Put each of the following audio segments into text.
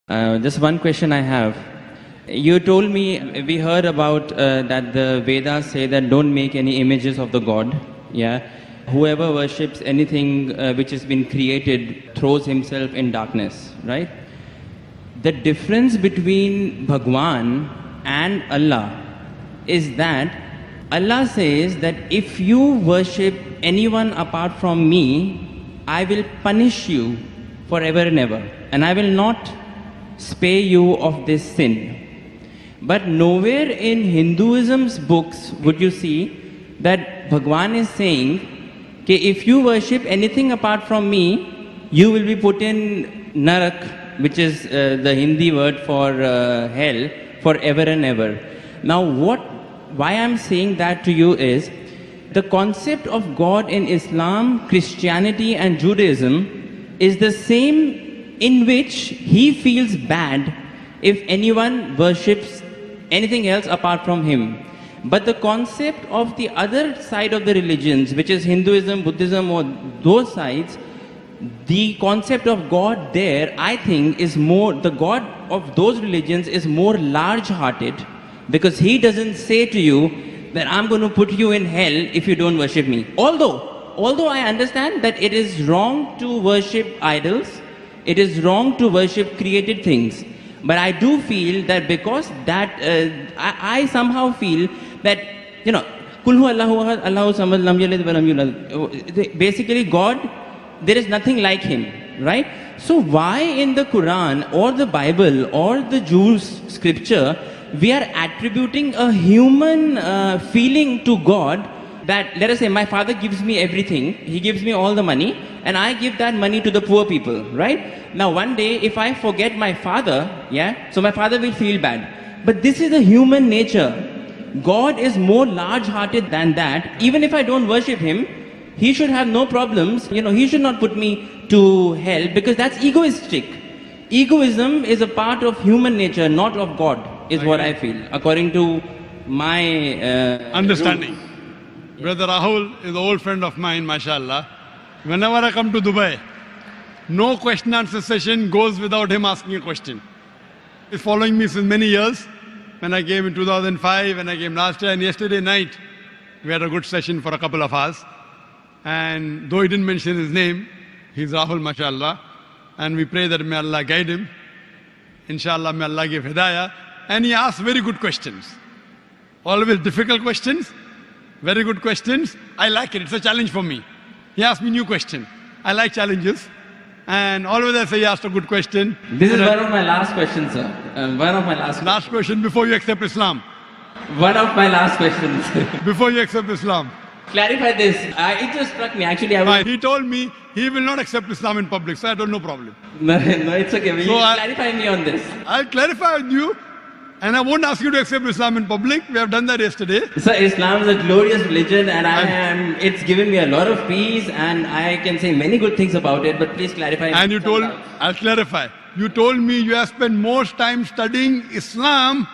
Just one question I have. You told me, we heard about that the Vedas say that don't make any images of the God. Yeah. Whoever worships anything which has been created throws himself in darkness, right? The difference between Bhagwan and Allah is that Allah says that if you worship anyone apart from me, I will punish you forever and ever, and I will not spare you of this sin. But nowhere in Hinduism's books would you see that Bhagwan is saying, okay, if you worship anything apart from me, you will be put in Narak, which is the Hindi word for hell, forever and ever. Now why I'm saying that to you is, the concept of God in Islam, Christianity and Judaism is the same, in which he feels bad if anyone worships anything else apart from him. But the concept of the other side of the religions, which is Hinduism, Buddhism, or those sides, the concept of God there, I think, is more, the God of those religions is more large-hearted, because he doesn't say to you that I'm going to put you in hell if you don't worship me. Although I understand that it is wrong to worship idols, it is wrong to worship created things. But I do feel that because that, I somehow feel that, you know, Kul hu Allahu ahad, Allahu samad, lam yalid wa lam yulad. Basically, God, there is nothing like him, right? So why in the Quran or the Bible or the Jews' scripture, we are attributing a human feeling to God, that, let us say, my father gives me everything, he gives me all the money, and I give that money to the poor people, right? Now one day, if I forget my father, yeah, so my father will feel bad. But this is a human nature. God is more large-hearted than that. Even if I don't worship him, he should have no problems. You know, he should not put me to hell, because that's egoistic. Egoism is a part of human nature, not of God, is what I feel, according to my understanding. rules. Brother Rahul is an old friend of mine, mashallah. Whenever I come to Dubai, no question answer session goes without him asking a question. He's following me since many years. When I came in 2005, when I came last year, and yesterday night, we had a good session for a couple of hours. And though he didn't mention his name, he's Rahul, mashallah. And we pray that may Allah guide him. Inshallah, may Allah give hidayah. And he asks very good questions. Always difficult questions, very good questions. I like it. It's a challenge for me. He asked me new question. I like challenges. And always I say he asked a good question. This is one of my last questions, sir. One of my Last question before you accept Islam. One of my last questions. Before you accept Islam. Clarify this. It just struck me. Actually, I was... He told me he will not accept Islam in public, so I don't know problem. No, it's okay. Will So you clarify me on this? I'll clarify with you, and I won't ask you to accept Islam in public. We have done that yesterday. Sir, Islam is a glorious religion, and it's given me a lot of peace, and I can say many good things about it, but please clarify. And you told, I'll clarify. You told me you have spent more time studying Islam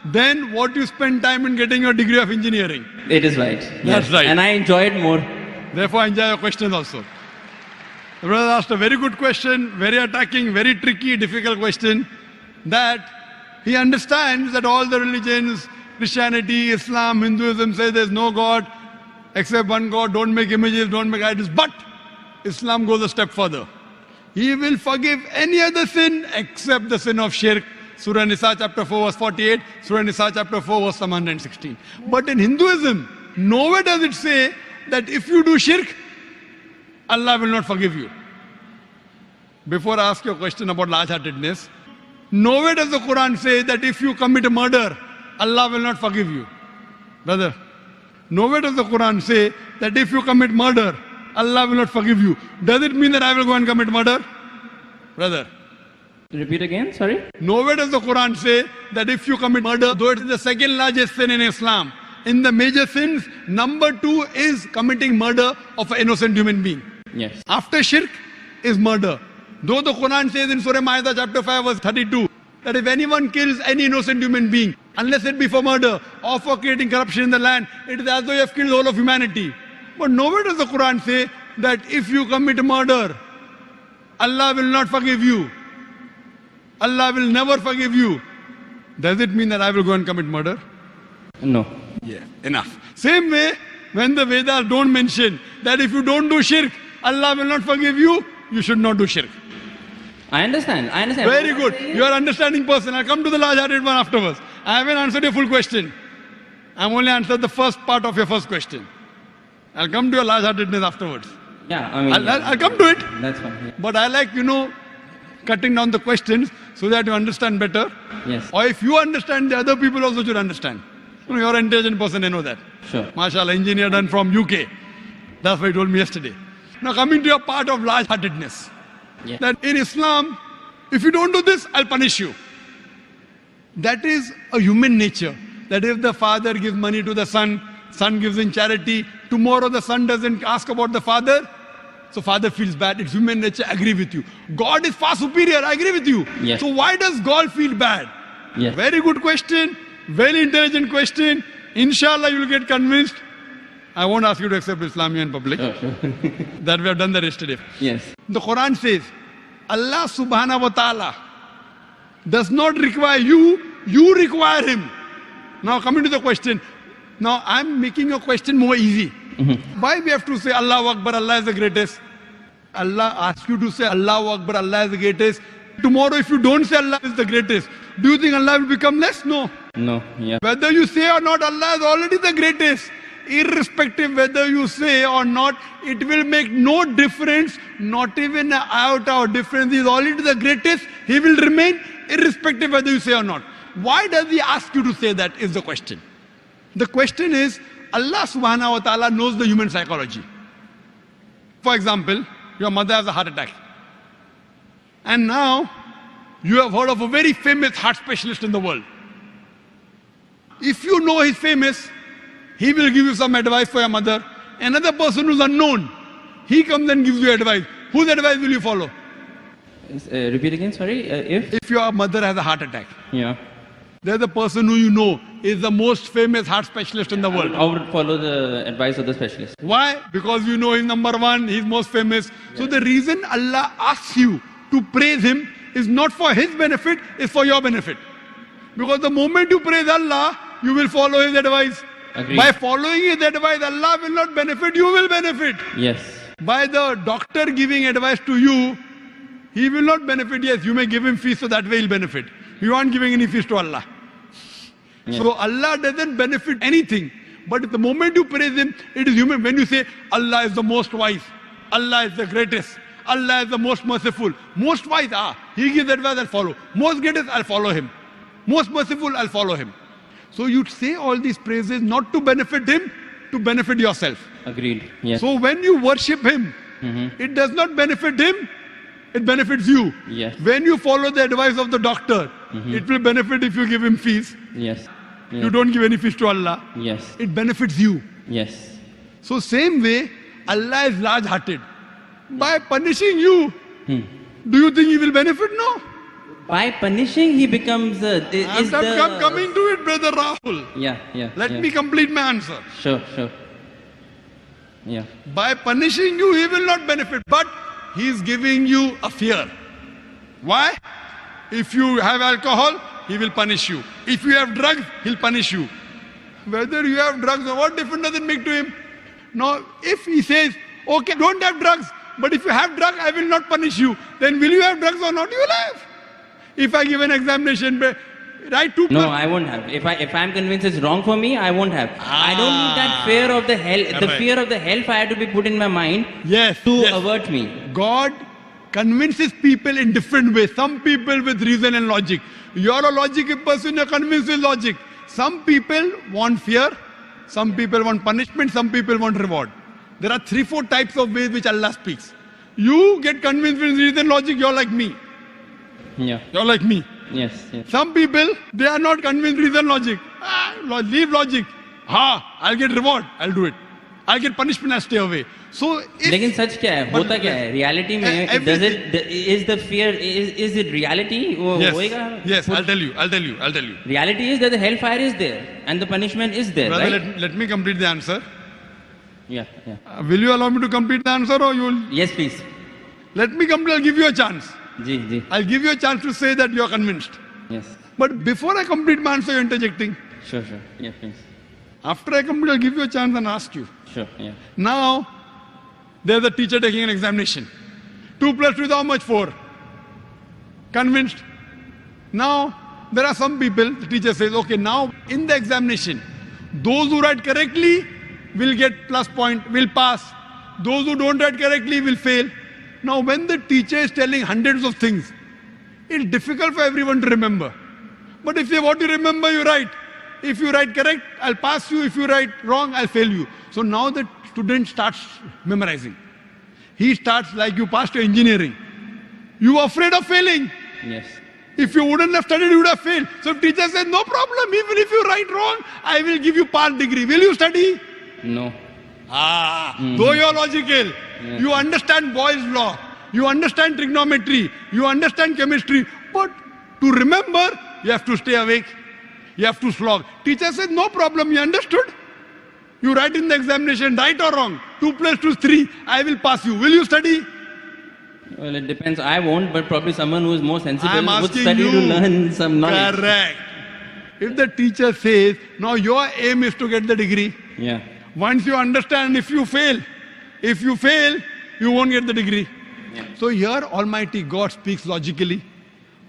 than what you spend time in getting your degree of engineering. It is right. That's right. And I enjoy it more. Therefore, I enjoy your questions also. The brother asked a very good question, very attacking, very tricky, difficult question, that he understands that all the religions, Christianity, Islam, Hinduism, say there's no God except one God, don't make images, don't make idols. But Islam goes a step further. He will forgive any other sin except the sin of shirk. Surah Nisa chapter 4 verse 48, Surah Nisa chapter 4 verse 116. But in Hinduism, nowhere does it say that if you do shirk, Allah will not forgive you. Before I ask you a question about large-heartedness, nowhere does the Quran say that if you commit a murder, Allah will not forgive you. Brother, nowhere does the Quran say that if you commit murder, Allah will not forgive you. Does it mean that I will go and commit murder? Brother. Repeat again, sorry? Nowhere does the Quran say that if you commit murder, though it is the second largest sin in Islam, in the major sins, number 2 is committing murder of an innocent human being. Yes. After shirk is murder. Though the Quran says in Surah Ma'idah chapter 5 verse 32, that if anyone kills any innocent human being, unless it be for murder or for creating corruption in the land, it is as though you have killed the whole of humanity. But nowhere does the Quran say that if you commit murder, Allah will not forgive you. Allah will never forgive you. Does it mean that I will go and commit murder? No. Yeah, enough. Same way, when the Vedas don't mention that if you don't do shirk, Allah will not forgive you, you should not do shirk. I understand. Very good. You are an understanding person. I'll come to the large-hearted one afterwards. I haven't answered your full question. I'm only answered the first part of your first question. I'll come to your large-heartedness afterwards. Yeah, I mean, I'll come to it. that's fine. Yeah. But I like, cutting down the questions so that you understand better. Yes. Or if you understand, the other people also should understand. You're an intelligent person, I know that. Sure. MashaAllah, engineer done from UK. That's what he told me yesterday. Now coming to your part of large-heartedness. Yeah. That in Islam, if you don't do this, I'll punish you. That is a human nature. That if the father gives money to the son, son gives in charity, tomorrow the son doesn't ask about the father, so father feels bad. It's human nature, I agree with you. God is far superior, I agree with you. Yes. So why does God feel bad? Yes. Very good question, very intelligent question. Inshallah, you will get convinced. I won't ask you to accept Islam in public. Sure. That we have done that yesterday. Yes. The Quran says, Allah subhanahu wa ta'ala does not require you, you require him. Now coming to the question. Now I'm making your question more easy. Why we have to say Allahu Akbar, Allah is the greatest? Allah asks you to say Allahu Akbar, Allah is the greatest. Tomorrow if you don't say Allah is the greatest, do you think Allah will become less? No. No. Yeah. Whether you say or not, Allah is already the greatest. Irrespective whether you say or not, it will make no difference, not even an iota of difference. He is already the greatest. He will remain irrespective whether you say or not. Why does he ask you to say that is the question. The question is, Allah subhanahu wa ta'ala knows the human psychology. For example, your mother has a heart attack. And now, you have heard of a very famous heart specialist in the world. If you know he's famous, he will give you some advice for your mother. Another person who's unknown, he comes and gives you advice. Whose advice will you follow? Repeat again, sorry. If your mother has a heart attack, Yeah. there's a person who you know is the most famous heart specialist in the world. I would follow the advice of the specialist. Why? Because you know he's number one, he's most famous. So the reason Allah asks you to praise him is not for his benefit, it's for your benefit. Because the moment you praise Allah, you will follow his advice. Agreed. By following his advice, Allah will not benefit, you will benefit. Yes. By the doctor giving advice to you, he will not benefit. Yes, you may give him fees so that way he'll benefit. You aren't giving any fees to Allah. Yes. So Allah doesn't benefit anything. But the moment you praise him, it is human. When you say Allah is the most wise, Allah is the greatest, Allah is the most merciful. Most wise, he gives advice, I'll follow. Most greatest, I'll follow him. Most merciful, I'll follow him. So you say all these praises not to benefit him, to benefit yourself. Agreed. Yes. So when you worship him, it does not benefit him, it benefits you. Yes. When you follow the advice of the doctor, it will benefit if you give him fees. Yes. You don't give any fees to Allah. Yes. It benefits you. Yes. So same way, Allah is large-hearted. By punishing you, do you think he will benefit? No. By punishing, he becomes I'm coming to it, brother Rahul. Yeah. Let me complete my answer. Sure. Yeah. By punishing you, he will not benefit, but he is giving you a fear. Why? If you have alcohol, he will punish you. If you have drugs, he'll punish you. Whether you have drugs or what difference does it make to him? Now, if he says, okay, don't have drugs, but if you have drugs, I will not punish you, then will you have drugs or not? You will have. If I give an examination, write two. No, I won't have. If I'm convinced it's wrong for me, I won't have. I don't need that fear of the hell. The Correct. fear of the hellfire to be put in my mind Yes. to yes. avert me. God convinces people in different ways. Some people with reason and logic. You're a logical person, you're convinced with logic. Some people want fear, some people want punishment, some people want reward. There are 3-4 types of ways which Allah speaks. You get convinced with reason and logic, you're like me. Yeah. You're like me. Yes. Some people, they are not convinced with reason logic. Leave logic. I'll get reward, I'll do it. I'll get punishment, I'll stay away. So if, लेकिन सच क्या है होता क्या है reality में does it is the fear is it reality वो होएगा yes, I'll tell you. Reality is that the hellfire is there and the punishment is there, Brother, right? let me complete the answer. Yeah. Will you allow me to complete the answer or you will? Yes, please. Let me complete, I'll give you a chance. Ji, ji. I'll give you a chance to say that you're convinced. Yes. But before I complete my answer, you're interjecting. Sure, sure. Yeah, please. After I complete, I'll give you a chance and ask you. Sure, yeah. Now, there's a teacher taking an examination. 2 plus 2 is how much? 4. Convinced? Now, there are some people, the teacher says, okay, now in the examination, those who write correctly will get plus point, will pass. Those who don't write correctly will fail. Now, when the teacher is telling hundreds of things, it's difficult for everyone to remember. But if you what you remember, you write. If you write correct, I'll pass you. If you write wrong, I'll fail you. So now the student starts memorizing. He starts like you passed your engineering. You are afraid of failing. Yes. If you wouldn't have studied, you would have failed. So if teacher says, no problem, even if you write wrong, I will give you part degree. Will you study? No. Though you're logical, you understand Boyle's law, you understand trigonometry, you understand chemistry, but to remember, you have to stay awake, you have to slog. Teacher says, no problem, you understood? You write in the examination, right or wrong, 2 plus 2 is 3, I will pass you. Will you study? Well, it depends. I won't, but probably someone who is more sensible I'm would asking study you. to learn some knowledge. Correct. If the teacher says, now your aim is to get the degree, Yeah. once you understand, if you fail, you won't get the degree. Yeah. So here Almighty God speaks logically.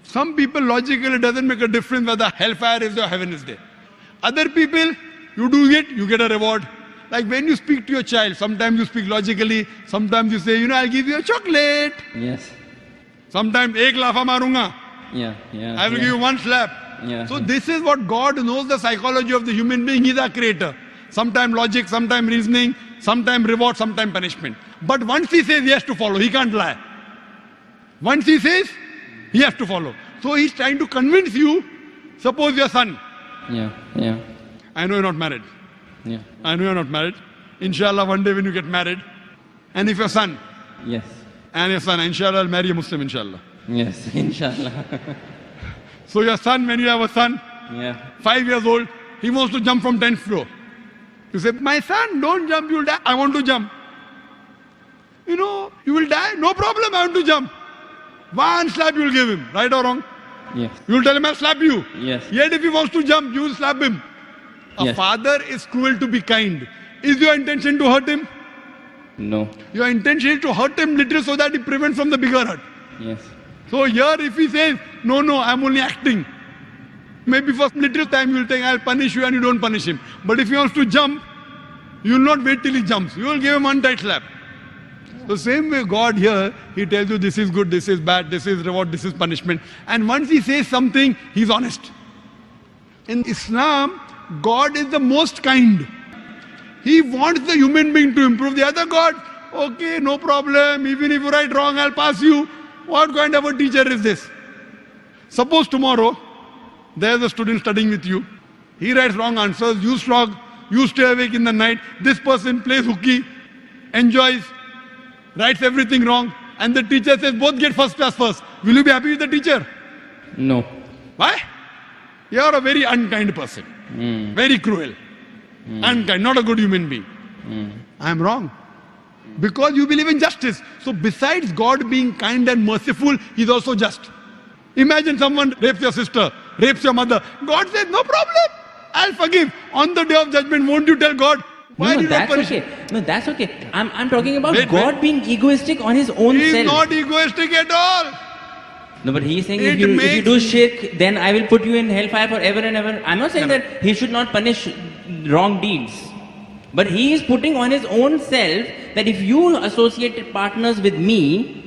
Some people logically it doesn't make a difference whether hellfire is or heaven is there. Other people, you do it, you get a reward. Like when you speak to your child, sometimes you speak logically, sometimes you say, I'll give you a chocolate. Yes. Sometimes, ek lafa marunga. Yeah, yeah. I will yeah. give you one slap. Yeah. So this is what God knows, the psychology of the human being. He's our creator. Sometimes logic, sometimes reasoning, sometimes reward, sometimes punishment. But once he says he has to follow, he can't lie. Once he says, he has to follow. So he's trying to convince you, suppose your son. Yeah, yeah, I know you're not married. yeah. I know you're not married. Inshallah, one day when you get married. And if your son, Yes. and your son, inshallah, I'll marry a Muslim, inshallah. Yes, inshallah. So your son, when you have a son, Yeah. 5 years old, he wants to jump from 10th floor. You say, my son, don't jump, you'll die. I want to jump. You will die. No problem, I want to jump. One slap you will give him, right or wrong? Yes. You will tell him, I'll slap you. Yes. Yet if he wants to jump, you will slap him. A Yes. father is cruel to be kind. Is your intention to hurt him? No. Your intention is to hurt him little so that he prevents from the bigger hurt. Yes. So here if he says, no, I'm only acting. Maybe for little time you will think, I'll punish you and you don't punish him. But if he wants to jump, you will not wait till he jumps. You will give him one tight slap. The same way God here, he tells you this is good, this is bad, this is reward, this is punishment. And once he says something, he's honest. In Islam, God is the most kind. He wants the human being to improve. The other God, okay, no problem. Even if you write wrong, I'll pass you. What kind of a teacher is this? Suppose tomorrow, there's a student studying with you. He writes wrong answers, you slog, you stay awake in the night. This person plays hooky, enjoys, writes everything wrong. And the teacher says, both get first class first. Will you be happy with the teacher? No. Why? You are a very unkind person. Very cruel. Unkind, not a good human being. I am wrong. Because you believe in justice. So besides God being kind and merciful, He is also just. Imagine someone rapes your sister, rapes your mother. God says, no problem. I'll forgive. On the day of judgment, won't you tell God, why no, did you that's punish okay. No, that's okay. I'm talking about Wait, God wait. being egoistic on his own He self. is not egoistic at all. No, but he's saying It if you makes- do shirk, then I will put you in hellfire forever and ever. I'm not saying that he should not punish wrong deeds. But he is putting on his own self that if you associate partners with me,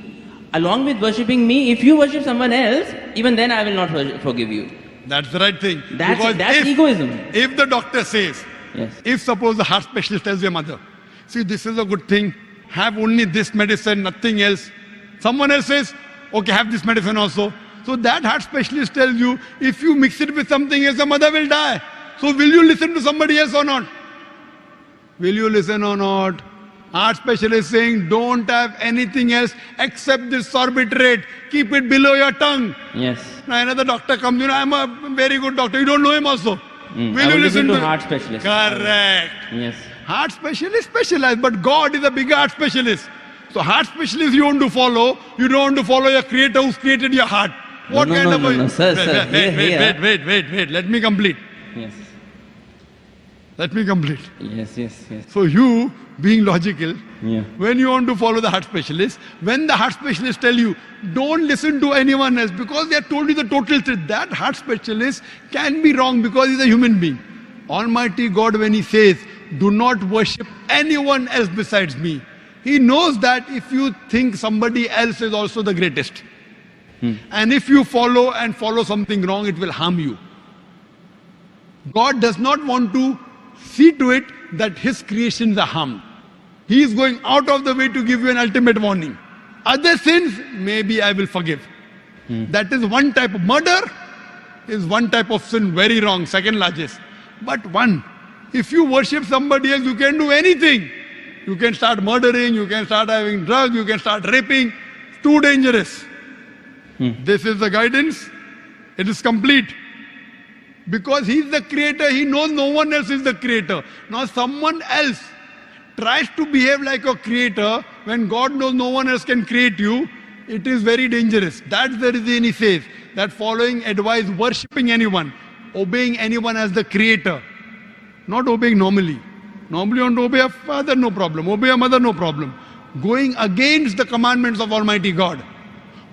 along with worshipping me, if you worship someone else, even then I will not forgive you. That's the right thing. That's Because egoism. If the doctor says, Yes. if suppose the heart specialist tells your mother, see, this is a good thing, have only this medicine, nothing else. Someone else says, okay, have this medicine also. So that heart specialist tells you, if you mix it with something else, the mother will die. So will you listen to somebody else or not? Will you listen or not? Heart specialist saying, don't have anything else except this sorbitrate. Keep it below your tongue. Yes. Now another doctor comes, I'm a very good doctor. You don't know him also. I will listen to heart specialist. Correct. Yes. Heart specialist specialized, but God is a bigger heart specialist. So So heart specialist you want to follow, you don't want to follow your creator who's created your heart. What No, kind no, of no, a... no, sir, sir. Wait. Let me complete. Yes. Let me complete. Yes. So you, being logical, Yeah. when you want to follow the heart specialist, when the heart specialist tell you, don't listen to anyone else because they have told you the total truth, that heart specialist can be wrong because he's a human being. Almighty God, when he says, do not worship anyone else besides me, he knows that if you think somebody else is also the greatest, and if you follow something wrong, it will harm you. God does not want to see to it that his creations are harmed. He is going out of the way to give you an ultimate warning. Other sins, maybe I will forgive. That is one type of murder, is one type of sin, very wrong, second largest. But one, if you worship somebody else, you can do anything. You can start murdering, you can start having drugs, you can start raping. Too dangerous. This is the guidance. It is complete. Because he is the creator, he knows no one else is the creator. Now someone else tries to behave like a creator when God knows no one else can create you. It is very dangerous. That's the reason he says that following advice, worshipping anyone, obeying anyone as the creator, not obeying normally. Normally you want to obey a father, no problem. Obey a mother, no problem. Going against the commandments of Almighty God.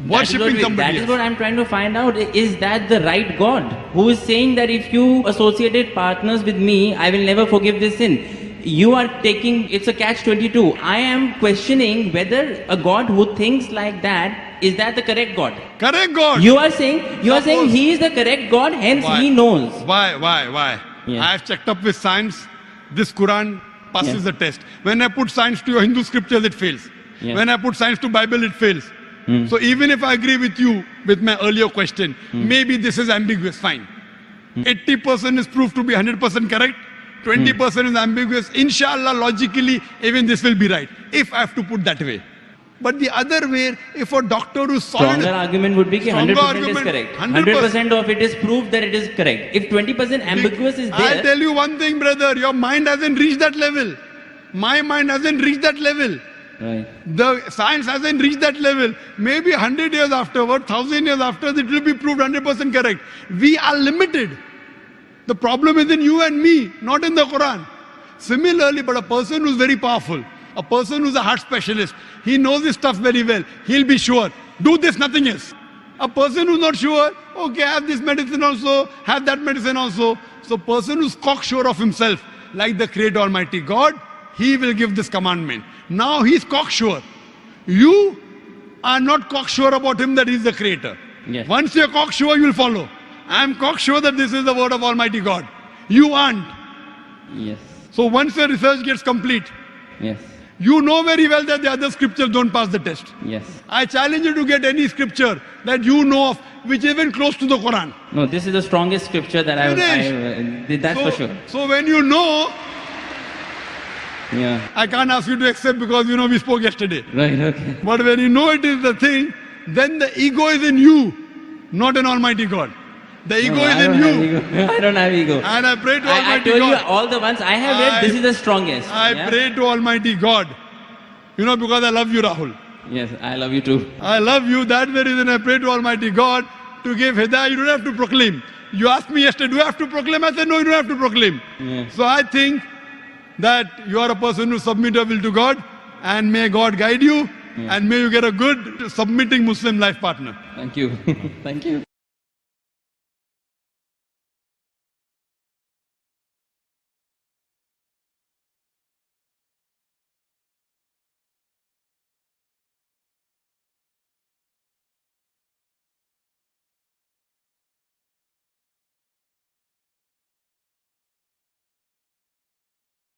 Worshipping somebody That is else. what I'm trying to find out. Is that the right God who is saying that if you associated partners with me, I will never forgive this sin? You are taking, it's a catch-22. I am questioning whether a God who thinks like that, is that the correct God? Correct God. You are saying he is the correct God, hence Why? he knows. Why? Yeah. I have checked up with science. This Quran passes Yeah. the test. When I put science to your Hindu scriptures, it fails. Yeah. When I put science to Bible, it fails. So even if I agree with you with my earlier question, maybe this is ambiguous, fine. 80% is proved to be 100% correct. 20% is ambiguous. Inshallah, logically, even this will be right. If I have to put that way. But the other way, if a doctor who's solid... Stronger argument would be that Stronger 100% is argument, correct. 100% 100% of it is proof that it is correct. If 20% ambiguous is I'll there, tell you one thing, brother. Your mind hasn't reached that level. My mind hasn't reached that level. right. The science hasn't reached that level. Maybe 100 years afterward, 1,000 years after, it will be proved 100% correct. We are limited. The problem is in you and me, not in the Quran. Similarly, but a person who's very powerful, a person who's a heart specialist, he knows his stuff very well. He'll be sure. Do this, nothing else. A person who's not sure, okay, have this medicine also, have that medicine also. So person who's cocksure of himself, like the Creator Almighty God, he will give this commandment. Now he's cocksure. You are not cocksure about him that he's the Creator. Yes. Once you're cocksure, you will follow. I am cocksure that this is the word of Almighty God. You aren't. Yes. So once your research gets complete, Yes. you know very well that the other scriptures don't pass the test. Yes. I challenge you to get any scripture that you know of which is even close to the Quran. No, this is the strongest scripture that that's so, for sure. So when you know, Yeah. I can't ask you to accept because you know we spoke yesterday. Right, okay. But when you know it is the thing, then the ego is in you, not in Almighty God. The ego No, is I in don't have you. ego. I don't have ego. And I pray to I Almighty told you God. all the ones I have read, this is the strongest. I Yeah? pray to Almighty God. You know, because I love you, Rahul. Yes, I love you too. I love you. That's the reason I pray to Almighty God to give hidayah. You don't have to proclaim. You asked me yesterday, do I have to proclaim? I said, no, you don't have to proclaim. Yeah. So I think that you are a person who submit your will to God, and may God guide you, and may you get a good submitting Muslim life partner. Thank you. Thank you.